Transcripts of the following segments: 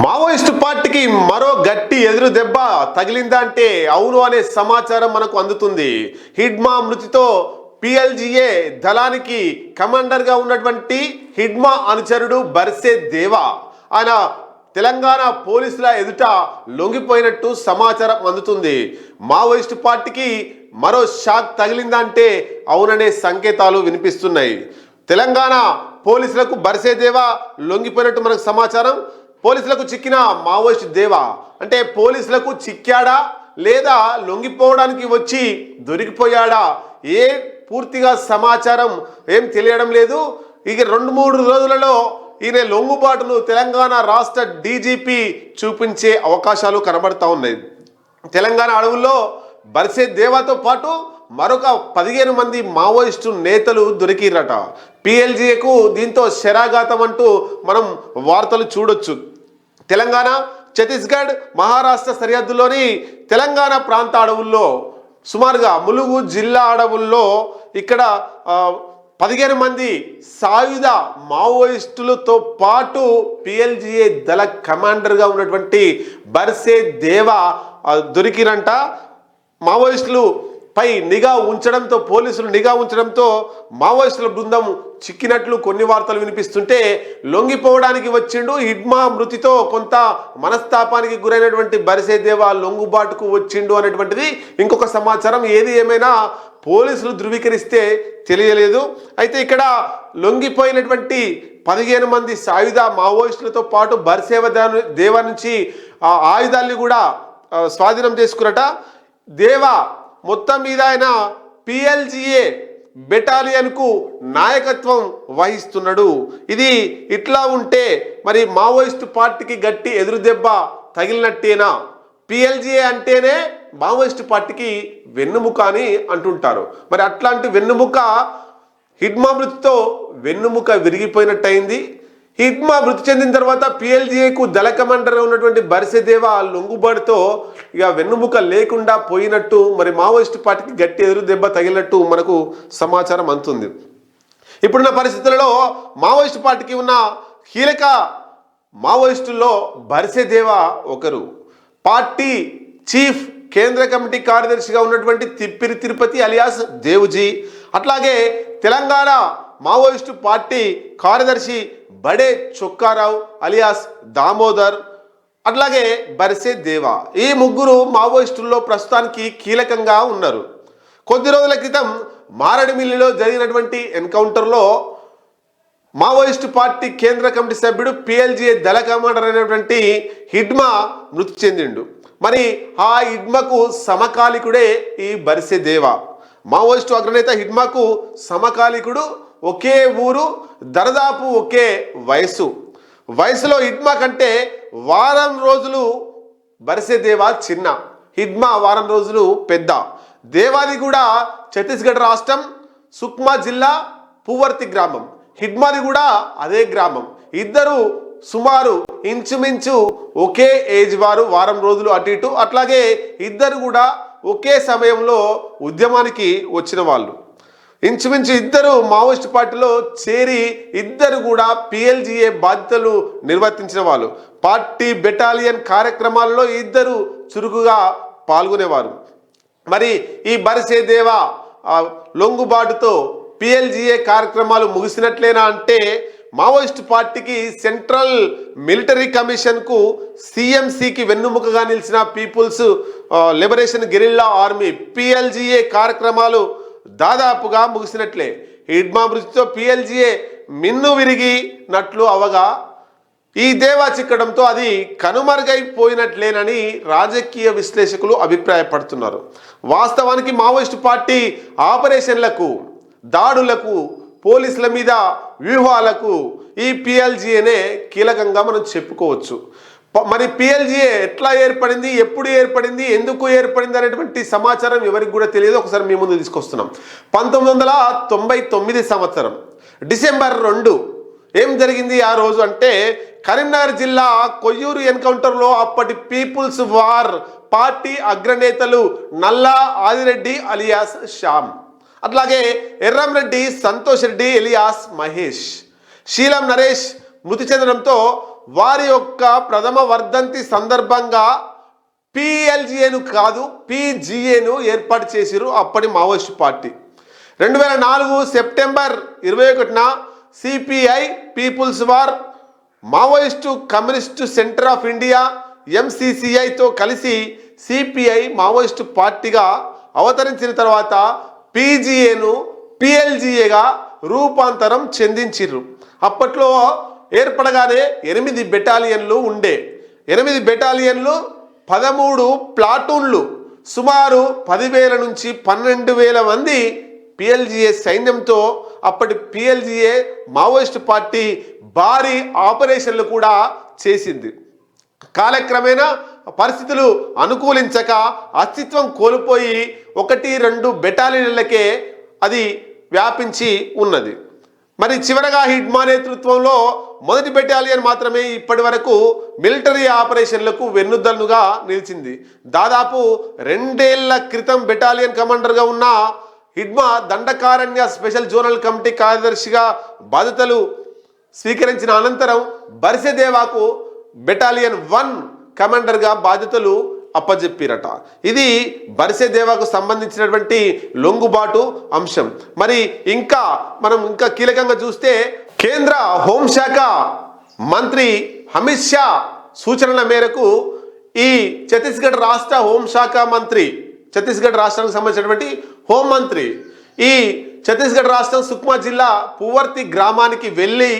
Maoist పార్టీకి మరో గట్టి ఎదురు దెబ్బ తగిలిందా అంటే అవును అనే సమాచారం మనకు అందుతుంది. హిడ్మా మృతితో పిఎల్జిఏ దళానికి కమాండర్గా ఉన్నటువంటి హిడ్మా అనుచరుడు బర్సే దేవా ఆయన తెలంగాణ పోలీసుల ఎదుట లొంగిపోయినట్టు సమాచారం అందుతుంది. మావోయిస్టు పార్టీకి మరో షాక్ తగిలిందా అంటే అవుననే సంకేతాలు వినిపిస్తున్నాయి. తెలంగాణ పోలీసులకు బర్సే దేవా లొంగిపోయినట్టు మనకు సమాచారం. పోలీసులకు చిక్కిన మావోయిస్ట్ దేవా అంటే పోలీసులకు చిక్కాడా లేదా లొంగిపోవడానికి వచ్చి దొరికిపోయాడా ఏ పూర్తిగా సమాచారం ఏం తెలియడం లేదు. ఇక 2-3 రోజులలో ఈయన లొంగుబాటును తెలంగాణ రాష్ట్ర డీజీపీ చూపించే అవకాశాలు కనబడతా ఉన్నాయి. తెలంగాణ అడవుల్లో బర్సే దేవాతో పాటు మరొక 15 మంది మావోయిస్టు నేతలు దొరికిరట. పిఎల్జీఏకు దీంతో శరాఘాతం అంటూ మనం వార్తలు చూడొచ్చు. తెలంగాణ, ఛత్తీస్గఢ్, మహారాష్ట్ర సరిహద్దులోని తెలంగాణ ప్రాంత అడవుల్లో సుమారుగా ములుగు జిల్లా అడవుల్లో ఇక్కడ 15 మంది సాయుధ మావోయిస్టులతో పాటు పిఎల్జిఏ దళ కమాండర్గా ఉన్నటువంటి బర్సే దేవా దొరికిరంట. మావోయిస్టులు పై నిఘా ఉంచడంతో పోలీసులు నిఘా ఉంచడంతో మావోయిస్టుల బృందం చిక్కినట్లు కొన్ని వార్తలు వినిపిస్తుంటే లొంగిపోవడానికి వచ్చిండు. హిడ్మా మృతితో కొంత మనస్తాపానికి గురైనటువంటి బర్సే దేవా లొంగుబాటుకు వచ్చిండు అనేటువంటిది ఇంకొక సమాచారం. ఏది ఏమైనా పోలీసులు ధృవీకరిస్తే తెలియలేదు. అయితే ఇక్కడ లొంగిపోయినటువంటి 15 మంది సాయుధ మావోయిస్టులతో పాటు బర్సే దేవా నుంచి ఆయుధాన్ని కూడా స్వాధీనం చేసుకున్నట. దేవా మొత్తం మీద ఆయన పిఎల్జిఏ బెటాలియన్కు నాయకత్వం వహిస్తున్నాడు. ఇది ఇట్లా ఉంటే మరి మావోయిస్టు పార్టీకి గట్టి ఎదురు దెబ్బ తగిలినట్టేనా? పిఎల్జిఏ అంటేనే మావోయిస్టు పార్టీకి వెన్నుముక అని అంటుంటారు. మరి అట్లాంటి వెన్నుముక హిడ్మా మృతితో వెన్నుముక విరిగిపోయినట్టయింది. హిడ్మా మృతి చెందిన తర్వాత పిఎల్జిఏకు దళ కమాండర్గా ఉన్నటువంటి బర్సే దేవా లొంగుబాటుతో ఇక వెన్నుముక లేకుండా పోయినట్టు మరి మావోయిస్టు పార్టీకి గట్టి ఎదురు దెబ్బ తగిలినట్టు మనకు సమాచారం అందుతుంది. ఇప్పుడున్న పరిస్థితులలో మావోయిస్టు పార్టీకి ఉన్న కీలక మావోయిస్టుల్లో బర్సే దేవా ఒకరు. పార్టీ చీఫ్ కేంద్ర కమిటీ కార్యదర్శిగా ఉన్నటువంటి తిప్పిరి తిరుపతి అలియాస్ దేవుజీ, అట్లాగే తెలంగాణ మావోయిస్టు పార్టీ కార్యదర్శి బడే చొక్కారావు అలియాస్ దామోదర్, అట్లాగే బర్సే దేవా. ఈ ముగ్గురు మావోయిస్టుల్లో ప్రస్తుతానికి కీలకంగా ఉన్నారు. కొద్ది రోజుల క్రితం మారేడుమిల్లిలో జరిగినటువంటి ఎన్కౌంటర్లో మావోయిస్టు పార్టీ కేంద్ర కమిటీ సభ్యుడు పిఎల్జిఏ దళ కమాండర్ అయినటువంటి హిడ్మా మృతి చెందిండు. మరి ఆ హిడ్మాకు సమకాలికుడే ఈ బర్సే దేవా. మావోయిస్టు అగ్రనేత హిడ్మాకు సమకాలికుడు, ఒకే ఊరు, దరిదాపు ఒకే వయసులో హిడ్మా కంటే వారం రోజులు బర్సే దేవా చిన్న, హిడ్మా వారం రోజులు పెద్ద. దేవాది కూడా ఛత్తీస్గఢ్ రాష్ట్రం సుక్మా జిల్లా పువర్తి గ్రామం, హిడ్మాది కూడా అదే గ్రామం. ఇద్దరు సుమారు ఇంచుమించు ఒకే ఏజ్ వారు, వారం రోజులు అటు ఇటు. అట్లాగే ఇద్దరు కూడా ఒకే సమయంలో ఉద్యమానికి వచ్చిన వాళ్ళు. ఇంచుమించు ఇద్దరు మావోయిస్టు పార్టీలో చేరి ఇద్దరు కూడా పిఎల్జిఏ బాధ్యతలు నిర్వర్తించిన వాళ్ళు. పార్టీ బెటాలియన్ కార్యక్రమాల్లో ఇద్దరు చురుకుగా పాల్గొనేవారు. మరి ఈ బర్సే దేవా లొంగుబాటుతో పిఎల్జిఏ కార్యక్రమాలు ముగిసినట్లేనా అంటే మావోయిస్టు పార్టీకి సెంట్రల్ మిలిటరీ కమిషన్కు సిఎంసికి వెన్నుముకగా నిలిచిన people's liberation guerrilla army PLGA కార్యక్రమాలు దాదాపుగా ముగిసినట్లే. హిడ్మా మృతితో పిఎల్జిఏ మిన్ను విరిగినట్లు అవగా ఈ దేవా చిక్కడంతో అది కనుమరుగైపోయినట్లేనని రాజకీయ విశ్లేషకులు అభిప్రాయపడుతున్నారు. వాస్తవానికి మావోయిస్టు పార్టీ ఆపరేషన్లకు, దాడులకు, పోలీసుల మీద వ్యూహాలకు ఈ పిఎల్జిఏనే కీలకంగా మనం చెప్పుకోవచ్చు. మరి పిఎల్జిఏ ఎట్లా ఏర్పడింది, ఎప్పుడు ఏర్పడింది, ఎందుకు ఏర్పడింది అనేటువంటి సమాచారం ఎవరికి కూడా తెలియదు. ఒకసారి మీ ముందు తీసుకొస్తున్నాం. 1999 సంవత్సరం డిసెంబర్ 2 ఏం జరిగింది ఆ రోజు అంటే కరీంనగర్ జిల్లా కొయ్యూరు ఎన్కౌంటర్లో అప్పటి పీపుల్స్ వార్ పార్టీ అగ్రనేతలు నల్లా ఆదిరెడ్డి అలియాస్ శ్యామ్, అట్లాగే ఎర్రంరెడ్డి సంతోష్ రెడ్డి ఎలియాస్ మహేష్, శీలం నరేష్ మృతి చెందడంతో వారి యొక్క ప్రథమ వర్ధంతి సందర్భంగా పిఎల్జిఏను కాదు పిజిఏను ఏర్పాటు చేసిరు అప్పటి మావోయిస్ట్ పార్టీ. 2004 సెప్టెంబర్ 21న CPI people's war Maoist communist centre of India ఎంసిసిఐతో కలిసి సిపిఐ మావోయిస్టు పార్టీగా అవతరించిన తర్వాత పిజిఏను పిఎల్జిఏగా రూపాంతరం చెందించిర్రు. అప్పట్లో ఏర్పడగానే 8 బెటాలియన్లు ఉండే. 8 బెటాలియన్లు, 13 ప్లాటూన్లు, సుమారు 10,000 నుంచి 12,000 మంది పిఎల్జిఏ సైన్యంతో అప్పటి పిఎల్జిఏ మావోయిస్ట్ పార్టీ భారీ ఆపరేషన్లు కూడా చేసింది. కాలక్రమేణా పరిస్థితులు అనుకూలించక అస్తిత్వం కోల్పోయి 1-2 బెటాలియన్లకే అది వ్యాపించి ఉన్నది. మరి చివరగా హిడ్మా నేతృత్వంలో మొదటి బెటాలియన్ మాత్రమే ఇప్పటి వరకు మిలిటరీ ఆపరేషన్లకు వెన్నుదన్నుగా నిలిచింది. దాదాపు 2 ఏళ్ల క్రితం బెటాలియన్ కమాండర్గా ఉన్న Hidma Dandakaranya special zonal committee కార్యదర్శిగా బాధ్యతలు స్వీకరించిన అనంతరం బర్సెదేవాకు బెటాలియన్ 1 కమాండర్గా బాధ్యతలు అప్పజెప్పిరట. ఇది బర్సెదేవాకు సంబంధించినటువంటి లొంగుబాటు అంశం. మరి మనం కీలకంగా చూస్తే కేంద్ర హోంశాఖ మంత్రి అమిత్ షా సూచనల మేరకు ఈ ఛత్తీస్గఢ్ రాష్ట్ర హోంశాఖ మంత్రి, ఛత్తీస్గఢ్ రాష్ట్రానికి సంబంధించినటువంటి హోంమంత్రి ఈ ఛత్తీస్గఢ్ రాష్ట్రం సుక్మా జిల్లా పువర్తి గ్రామానికి వెళ్ళి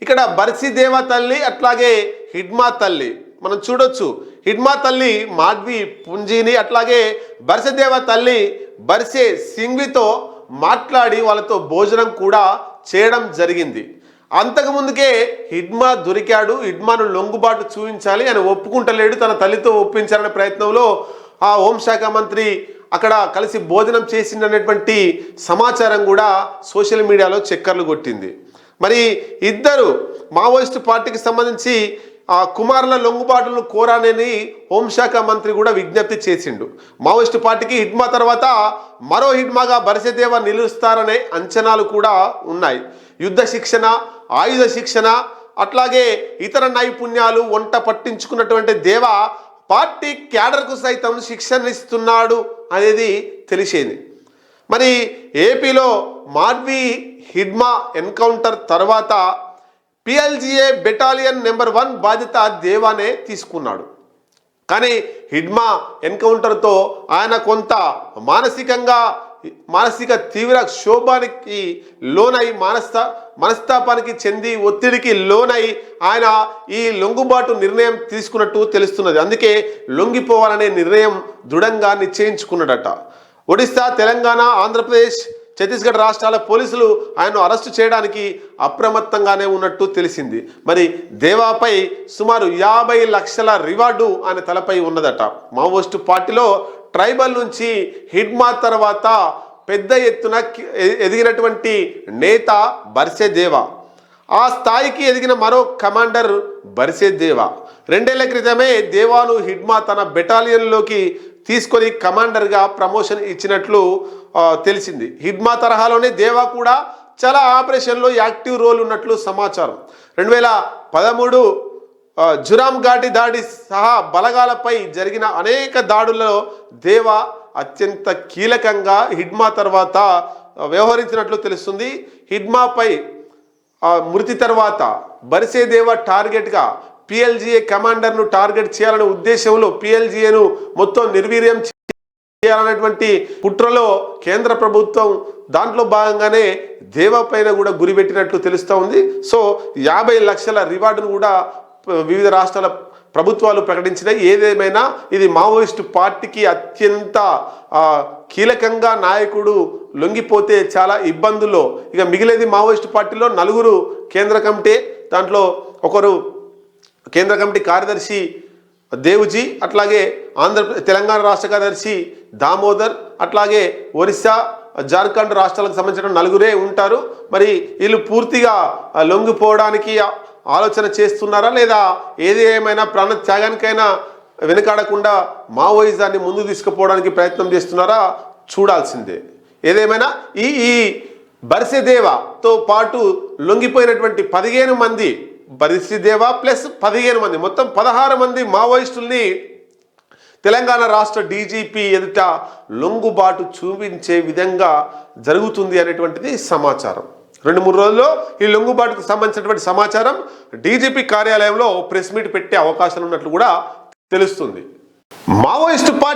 ఇక్కడ బర్సెదేవా తల్లి అట్లాగే హిడ్మా తల్లి మనం చూడొచ్చు. హిడ్మా తల్లి మాడ్వి పుంజీని అట్లాగే బర్సెదేవా తల్లి బర్సే సింగ్వితో మాట్లాడి వాళ్ళతో భోజనం కూడా చేయడం జరిగింది. అంతకుముందుకే హిడ్మా దొరికాడు, హిడ్మాను లొంగుబాటు చూపించాలి అని ఒప్పుకుంటలేడు, తన తల్లితో ఒప్పించాలనే ప్రయత్నంలో ఆ హోంశాఖ మంత్రి అక్కడ కలిసి భోజనం చేసిందనేటువంటి సమాచారం కూడా సోషల్ మీడియాలో చక్కర్లు కొట్టింది. మరి ఇద్దరు మావోయిస్టు పార్టీకి సంబంధించి ఆ కుమారుల లొంగుబాటును కోరానని హోంశాఖ మంత్రి కూడా విజ్ఞప్తి చేసిండు. మావోయిస్టు పార్టీకి హిడ్మా తర్వాత మరో హిడ్మాగా బర్సెదేవా నిలుస్తారనే అంచనాలు కూడా ఉన్నాయి. యుద్ధ శిక్షణ, ఆయుధ శిక్షణ అట్లాగే ఇతర నైపుణ్యాలు వంట పట్టించుకున్నటువంటి దేవా పార్టీ క్యాడర్కు సైతం శిక్షణ ఇస్తున్నాడు అనేది తెలిసేది. మరి ఏపీలో మాడ్వి హిడ్మా ఎన్కౌంటర్ తర్వాత పిఎల్జిఏ బెటాలియన్ నెంబర్ 1 బాధ్యత దేవానే తీసుకున్నాడు. కానీ హిడ్మా ఎన్కౌంటర్తో ఆయన కొంత మానసిక తీవ్ర క్షోభానికి లోనై మనస్తాపానికి చెంది ఒత్తిడికి లోనై ఆయన ఈ లొంగుబాటు నిర్ణయం తీసుకున్నట్టు తెలుస్తున్నది. అందుకే లొంగిపోవాలనే నిర్ణయం దృఢంగా నిశ్చయించుకున్నాడట. ఒడిశా, తెలంగాణ, ఆంధ్రప్రదేశ్, ఛత్తీస్గఢ్ రాష్ట్రాల పోలీసులు ఆయన్ను అరెస్టు చేయడానికి అప్రమత్తంగానే ఉన్నట్టు తెలిసింది. మరి దేవాపై సుమారు 50 లక్షల రివార్డు ఆయన తలపై ఉన్నదట. మావోయిస్టు పార్టీలో ట్రైబల్ నుంచి హిడ్మా తర్వాత పెద్ద ఎత్తున ఎదిగినటువంటి నేత బర్సెదేవా. ఆ స్థాయికి ఎదిగిన మరో కమాండర్ బర్సెదేవా. 2 ఏళ్ల క్రితమే దేవాను హిడ్మా తన బెటాలియన్లోకి తీసుకొని కమాండర్గా ప్రమోషన్ ఇచ్చినట్లు తెలిసింది. హిడ్మా తరహాలోనే దేవా కూడా చాలా ఆపరేషన్లో యాక్టివ్ రోల్ ఉన్నట్లు సమాచారం. 2013 జురామ్ ఘాటి దాడి సహా బలగాలపై జరిగిన అనేక దాడుల్లో దేవా అత్యంత కీలకంగా హిడ్మా తర్వాత వ్యవహరించినట్లు తెలుస్తుంది. హిడ్మాపై మృతి తర్వాత బర్సెదేవా టార్గెట్గా పిఎల్జిఏ కమాండర్ను టార్గెట్ చేయాలనే ఉద్దేశంలో పిఎల్జిఏను మొత్తం నిర్వీర్యం చేయాలనేటువంటి కుట్రలో కేంద్ర ప్రభుత్వం దాంట్లో భాగంగానే దేవా పైన కూడా గురిపెట్టినట్లు తెలుస్తూ ఉంది. సో 50 లక్షల రివార్డును కూడా వివిధ రాష్ట్రాల ప్రభుత్వాలు ప్రకటించినాయి. ఏదేమైనా ఇది మావోయిస్టు పార్టీకి అత్యంత కీలకంగా నాయకుడు లొంగిపోతే చాలా ఇబ్బందుల్లో ఇక మిగిలేది మావోయిస్టు పార్టీలో 4 కేంద్ర కమిటీ, దాంట్లో ఒకరు కేంద్ర కమిటీ కార్యదర్శి దేవుజీ, అట్లాగే తెలంగాణ రాష్ట్ర కార్యదర్శి దామోదర్, అట్లాగే ఒరిస్సా, జార్ఖండ్ రాష్ట్రాలకు సంబంధించిన 4 ఉంటారు. మరి వీళ్ళు పూర్తిగా లొంగిపోవడానికి ఆలోచన చేస్తున్నారా లేదా ఏది ఏమైనా ప్రాణ త్యాగానికైనా వెనుకాడకుండా మావోయిజాన్ని ముందు తీసుకుపోవడానికి ప్రయత్నం చేస్తున్నారా చూడాల్సిందే. ఏదేమైనా ఈ బర్సెదేవాతో పాటు లొంగిపోయినటువంటి 15 మంది బరిసిదేవా ప్లస్ 15 మంది, మొత్తం 16 మంది మావోయిస్టుల్ని తెలంగాణ రాష్ట్ర డీజీపీ ఎదుట లొంగుబాటు చూపించే విధంగా జరుగుతుంది అనేటువంటిది సమాచారం. 2-3 రోజుల్లో ఈ లొంగుబాటుకు సంబంధించినటువంటి సమాచారం డీజీపీ కార్యాలయంలో ప్రెస్ మీట్ పెట్టే అవకాశాలు ఉన్నట్లు కూడా తెలుస్తుంది. Maoist party